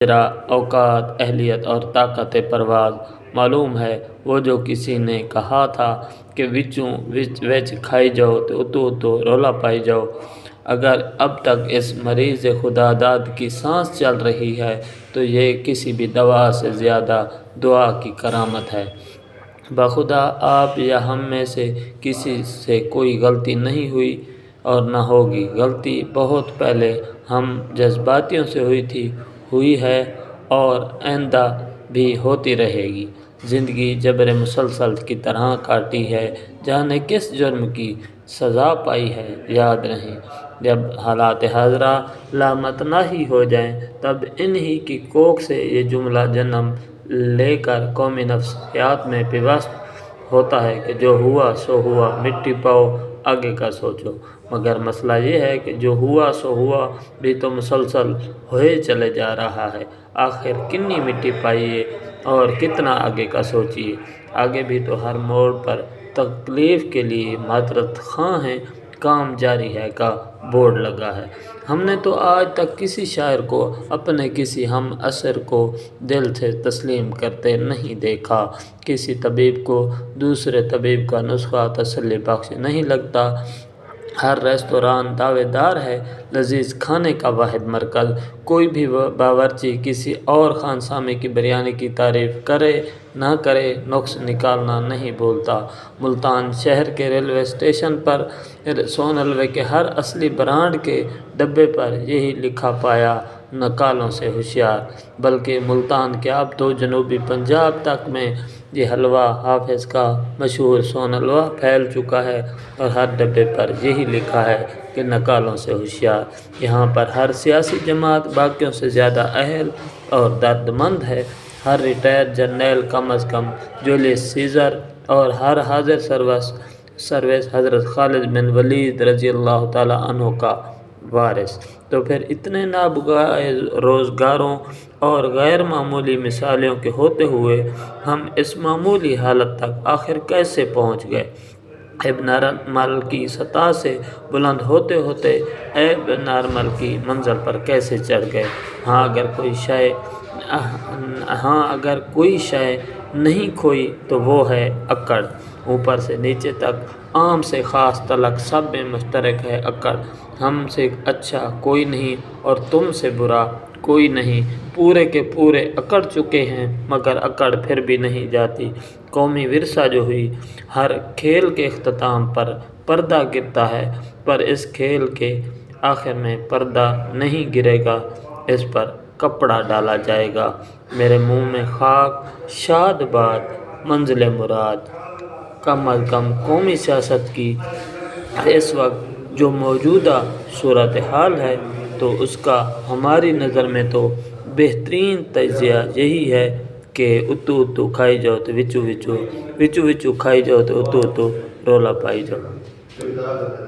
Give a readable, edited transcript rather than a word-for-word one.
تیرا اوقات، اہلیت اور طاقت پرواز معلوم ہے۔ وہ جو کسی نے کہا تھا کہ وچوں وچ کھائی جاؤ تو اتو اتو رولا پائی جاؤ، اگر اب تک اس مریض خدا داد کی سانس چل رہی ہے تو یہ کسی بھی دوا سے زیادہ دعا کی کرامت ہے۔ بخدا آپ یا ہم میں سے کسی سے کوئی غلطی نہیں ہوئی اور نہ ہوگی۔ غلطی بہت پہلے ہم جذباتیوں سے ہوئی ہے اور آئندہ بھی ہوتی رہے گی۔ زندگی جبر مسلسل کی طرح کاٹی ہے، جانے کس جرم کی سزا پائی ہے یاد نہیں۔ جب حالات حاضرہ لامتناہی ہو جائیں تب انہی کی کوکھ سے یہ جملہ جنم لے کر قومی نفسیات میں پیوست ہوتا ہے کہ جو ہوا سو ہوا، مٹی پاؤ آگے کا سوچو۔ مگر مسئلہ یہ ہے کہ جو ہوا سو ہوا بھی تو مسلسل ہوئے چلے جا رہا ہے، آخر کتنی مٹی پائیے اور کتنا آگے کا سوچیے۔ آگے بھی تو ہر موڑ پر تکلیف کے لیے معذرت خواہ ہیں، کام جاری ہے کا بورڈ لگا ہے۔ ہم نے تو آج تک کسی شاعر کو اپنے کسی ہم عصر کو دل سے تسلیم کرتے نہیں دیکھا، کسی طبیب کو دوسرے طبیب کا نسخہ تسلی بخش نہیں لگتا۔ ہر ریستوران دعوے دار ہے لذیذ کھانے کا واحد مرکز، کوئی بھی باورچی کسی اور خانسامے کی بریانی کی تعریف کرے نہ کرے نقص نکالنا نہیں بھولتا۔ ملتان شہر کے ریلوے اسٹیشن پر سون حلوے کے ہر اصلی برانڈ کے ڈبے پر یہی لکھا پایا، نکالوں سے ہوشیار۔ بلکہ ملتان کیا اب تو جنوبی پنجاب تک میں یہ حلوہ حافظ کا مشہور سون حلوہ پھیل چکا ہے اور ہر ڈبے پر یہی لکھا ہے کہ نکالوں سے ہوشیار۔ یہاں پر ہر سیاسی جماعت باقیوں سے زیادہ اہل اور درد مند ہے۔ ہر ریٹائر جرنیل کم از کم جولیس سیزر اور ہر حاضر سروس حضرت خالد بن ولید رضی اللہ تعالیٰ عنہ کا وارث۔ تو پھر اتنے نابغہ روزگاروں اور غیر معمولی مثالوں کے ہوتے ہوئے ہم اس معمولی حالت تک آخر کیسے پہنچ گئے؟ اب نارمل کی سطح سے بلند ہوتے ہوتے اب نارمل کی منزل پر کیسے چڑھ گئے؟ ہاں اگر کوئی شے نہیں کھوئی تو وہ ہے اکڑ۔ اوپر سے نیچے تک، عام سے خاص تلک سب میں مشترک ہے اکڑ۔ ہم سے اچھا کوئی نہیں اور تم سے برا کوئی نہیں، پورے کے پورے اکڑ چکے ہیں مگر اکڑ پھر بھی نہیں جاتی۔ قومی ورثہ جو ہوئی، ہر کھیل کے اختتام پر پردہ گرتا ہے، پر اس کھیل کے آخر میں پردہ نہیں گرے گا، اس پر کپڑا ڈالا جائے گا۔ میرے منہ میں خاک، شاد باد منزل مراد۔ کم از کم قومی سیاست کی اس وقت جو موجودہ صورتحال ہے تو اس کا ہماری نظر میں تو بہترین تجزیہ یہی ہے کہ اتو اتو کھائی جاؤ تو وچو وچو کھائی جاؤ تو اتو اتو رولا پائی جاؤ۔